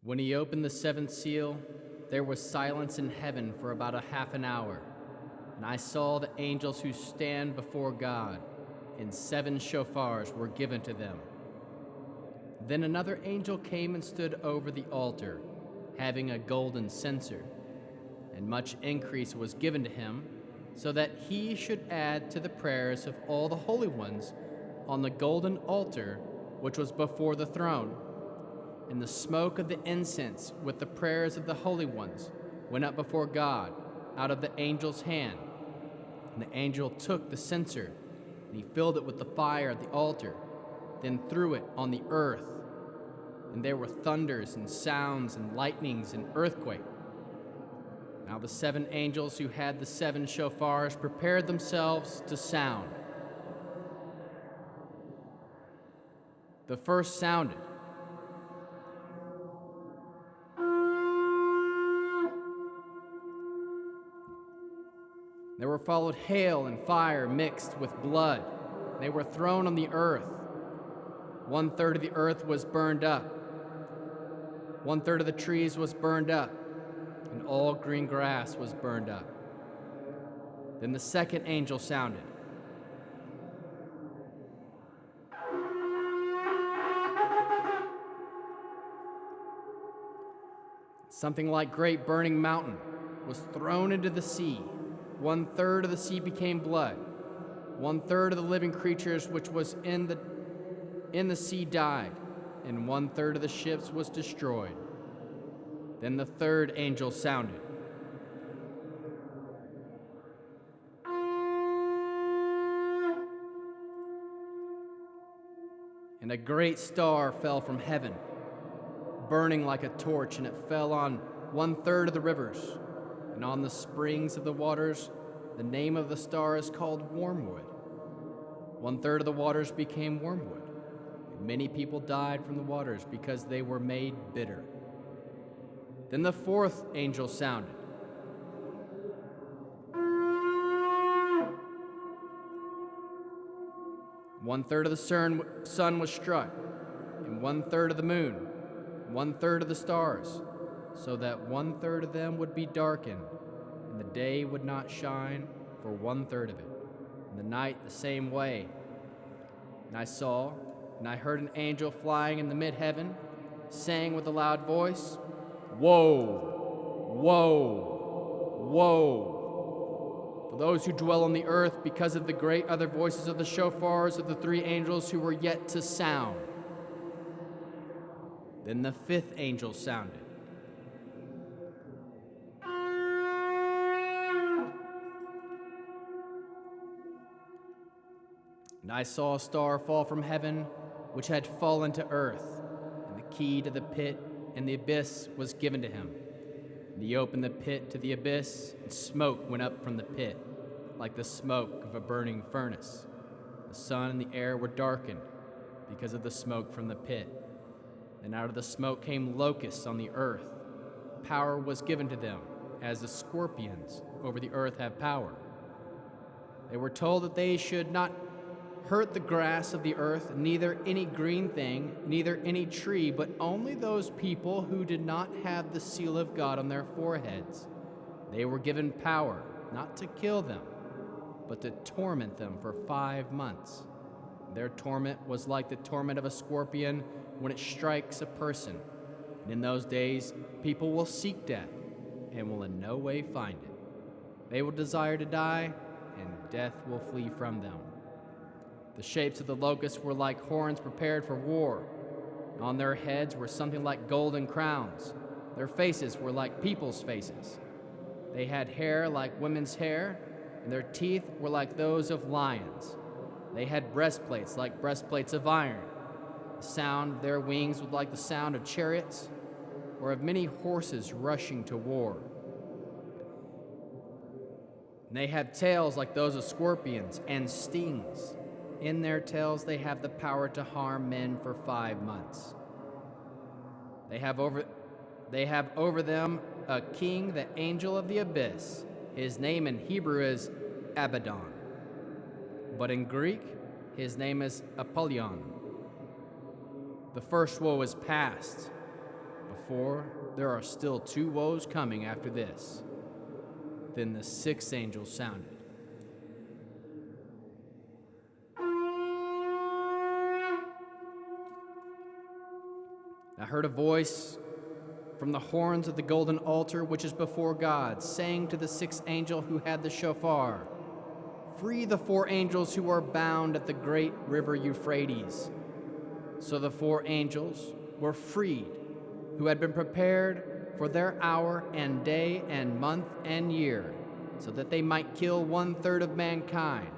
When he opened the seventh seal, there was silence in heaven for about a half an hour, and I saw the angels who stand before God, and 7 shofars were given to them. Then another angel came and stood over the altar, having a golden censer, and much increase was given to him, so that he should add to the prayers of all the holy ones on the golden altar which was before the throne. And the smoke of the incense with the prayers of the holy ones went up before God out of the angel's hand. And the angel took the censer, and he filled it with the fire at the altar, then threw it on the earth. And there were thunders and sounds and lightnings and earthquake. Now the 7 angels who had the 7 shofars prepared themselves to sound. The first sounded. There were followed hail and fire mixed with blood. They were thrown on the earth. 1/3 of the earth was burned up. 1/3 of the trees was burned up, and all green grass was burned up. Then the second angel sounded. Something like great burning mountain was thrown into the sea. 1/3 of the sea became blood. 1/3 of the living creatures which was in the sea died, and 1/3 of the ships was destroyed. Then the third angel sounded. And a great star fell from heaven, burning like a torch, and it fell on 1/3 of the rivers, and on the springs of the waters. The name of the star is called Wormwood. 1/3 of the waters became wormwood, and many people died from the waters because they were made bitter. Then the fourth angel sounded. One-third of the sun was struck, and 1/3 of the moon, 1/3 of the stars, so that 1/3 of them would be darkened, and the day would not shine for 1/3 of it, and the night the same way. And I saw, and I heard an angel flying in the mid-heaven, saying with a loud voice, "Woe! Woe! Woe! For those who dwell on the earth, because of the great other voices of the shofars of the 3 angels who were yet to sound." Then the 5th angel sounded. And I saw a star fall from heaven, which had fallen to earth, and the key to the pit and the abyss was given to him. And he opened the pit to the abyss, and smoke went up from the pit, like the smoke of a burning furnace. The sun and the air were darkened because of the smoke from the pit. And out of the smoke came locusts on the earth. Power was given to them, as the scorpions over the earth have power. They were told that they should not hurt the grass of the earth, neither any green thing, neither any tree, but only those people who did not have the seal of God on their foreheads. They were given power, not to kill them, but to torment them for 5 months. Their torment was like the torment of a scorpion when it strikes a person. And in those days, people will seek death and will in no way find it. They will desire to die, and death will flee from them. The shapes of the locusts were like horns prepared for war. On their heads were something like golden crowns. Their faces were like people's faces. They had hair like women's hair, and their teeth were like those of lions. They had breastplates like breastplates of iron. The sound of their wings was like the sound of chariots or of many horses rushing to war. And they had tails like those of scorpions and stings. In their tails they have the power to harm men for 5 months. They have over them a king, the angel of the abyss. His name in Hebrew is Abaddon, but in Greek his name is Apollyon. The first woe is past, but For there are still 2 woes coming after this." Then the 6th angel sounded. I heard a voice from the horns of the golden altar which is before God, saying to the 6th angel who had the shofar, "Free the 4 angels who are bound at the great river Euphrates." So the 4 angels were freed, who had been prepared for their hour and day and month and year, so that they might kill 1/3 of mankind.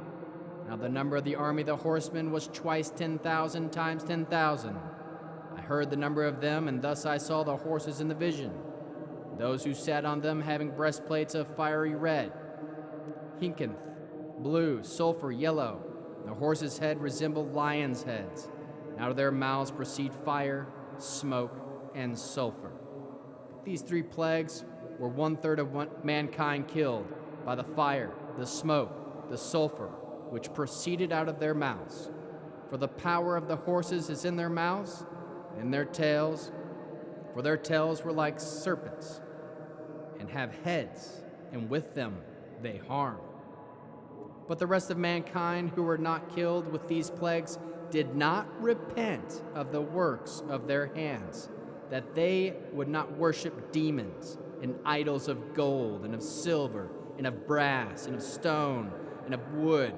Now the number of the army of the horsemen was twice 10,000 times 10,000. I heard the number of them, and thus I saw the horses in the vision, those who sat on them having breastplates of fiery red, hyacinth, blue, sulfur, yellow. The horses' head resembled lions' heads. Out of their mouths proceed fire, smoke, and sulfur. These 3 plagues were 1/3 of mankind killed by the fire, the smoke, the sulfur, which proceeded out of their mouths. For the power of the horses is in their mouths, in their tails, for their tails were like serpents, and have heads, and with them they harm. But the rest of mankind who were not killed with these plagues did not repent of the works of their hands, that they would not worship demons and idols of gold and of silver and of brass and of stone and of wood,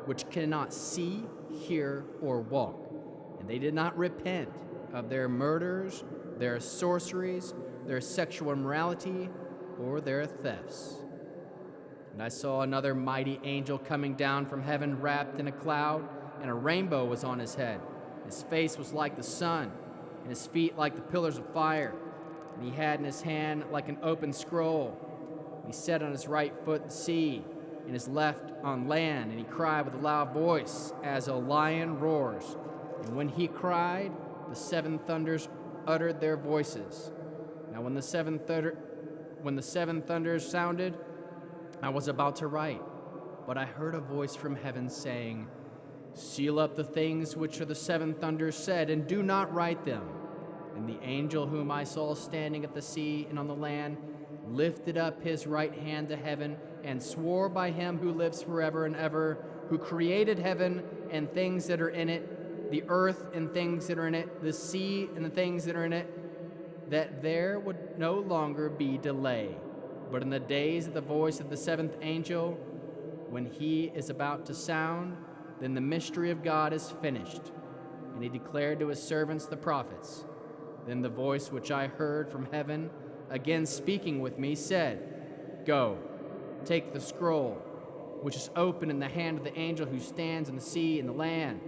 which cannot see, hear, or walk. And they did not repent of their murders, their sorceries, their sexual immorality, or their thefts. And I saw another mighty angel coming down from heaven wrapped in a cloud, and a rainbow was on his head. His face was like the sun, and his feet like the pillars of fire. And he had in his hand like an open scroll. And he set on his right foot the sea, and his left on land, and he cried with a loud voice, as a lion roars. And when he cried, the 7 thunders uttered their voices. Now when the seven thunders sounded, I was about to write, but I heard a voice from heaven saying, "Seal up the things which are the 7 thunders said, and do not write them." And the angel whom I saw standing at the sea and on the land lifted up his right hand to heaven and swore by him who lives forever and ever, who created heaven and things that are in it, the earth and things that are in it, the sea and the things that are in it, that there would no longer be delay. But in the days of the voice of the 7th angel, when he is about to sound, then the mystery of God is finished. And he declared to his servants the prophets. Then the voice which I heard from heaven, again speaking with me, said, "Go, take the scroll, which is open in the hand of the angel who stands in the sea and the land."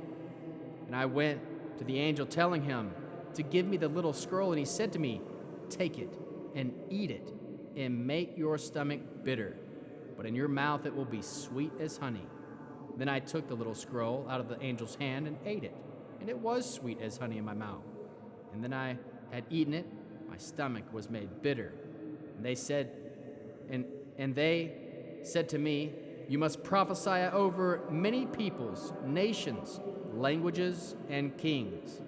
And I went to the angel telling him to give me the little scroll, and he said to me, "Take it and eat it, and make your stomach bitter, but in your mouth it will be sweet as honey." Then I took the little scroll out of the angel's hand and ate it, and it was sweet as honey in my mouth. And then I had eaten it, my stomach was made bitter. And they said to me, "You must prophesy over many peoples, nations, languages, and kings."